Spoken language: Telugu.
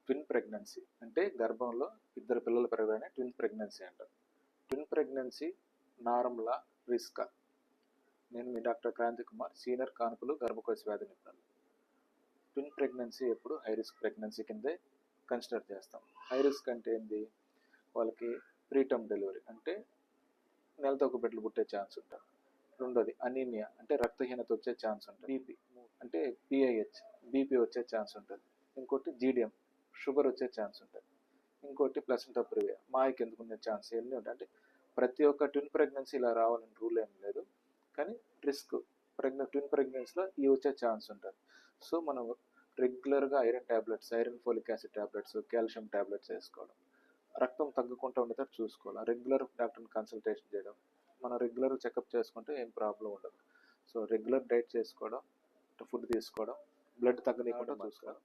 ట్విన్ ప్రెగ్నెన్సీ అంటే గర్భంలో ఇద్దరు పిల్లలు పెరగడాన్ని ట్విన్ ప్రెగ్నెన్సీ అంటారు. ట్విన్ ప్రెగ్నెన్సీ నార్మలా, రిస్కా? నేను మీ డాక్టర్ క్రాంతి కుమార్, సీనియర్ కాన్పులు గర్భకోశ వ్యాధి నిపుణులు. ట్విన్ ప్రెగ్నెన్సీ ఎప్పుడు హై రిస్క్ ప్రెగ్నెన్సీ కిందే కన్సిడర్ చేస్తాం. హై రిస్క్ అంటే ఏంది? వాళ్ళకి ప్రీటర్మ్ డెలివరీ అంటే నెలతో ఒక బిడ్డలు పుట్టే ఛాన్స్ ఉంటుంది. రెండోది అనీమియా అంటే రక్తహీనత వచ్చే ఛాన్స్ ఉంటుంది. బీపీ అంటే పిఐహెచ్ బీపీ వచ్చే ఛాన్స్ ఉంటుంది. ఇంకోటి జీడిఎం షుగర్ వచ్చే ఛాన్స్ ఉంటుంది. ఇంకోటి ప్లసెంటా ప్రివియా మాయకి ఎందుకు ఉండే ఛాన్స్ ఎన్ని ఉంటాయి. అంటే ప్రతి ఒక్క ట్విన్ ప్రెగ్నెన్సీ ఇలా రావాలని రూల్ ఏం లేదు, కానీ రిస్క్ ట్విన్ ప్రెగ్నెన్సీలో ఈ వచ్చే ఛాన్స్ ఉంటుంది. సో మనం రెగ్యులర్గా iron tablets, iron folic acid tablets, calcium tablets వేసుకోవడం, రక్తం తగ్గకుండా ఉండేటట్టు చూసుకోవాలి, రెగ్యులర్ డాక్టర్ని కన్సల్టేషన్ చేయడం, మనం రెగ్యులర్ చెకప్ చేసుకుంటే ఏం ప్రాబ్లం ఉండదు. సో రెగ్యులర్ డైట్ చేసుకోవడం, ఫుడ్ తీసుకోవడం, బ్లడ్ తగ్గనీయకుండా చూసుకోవడం.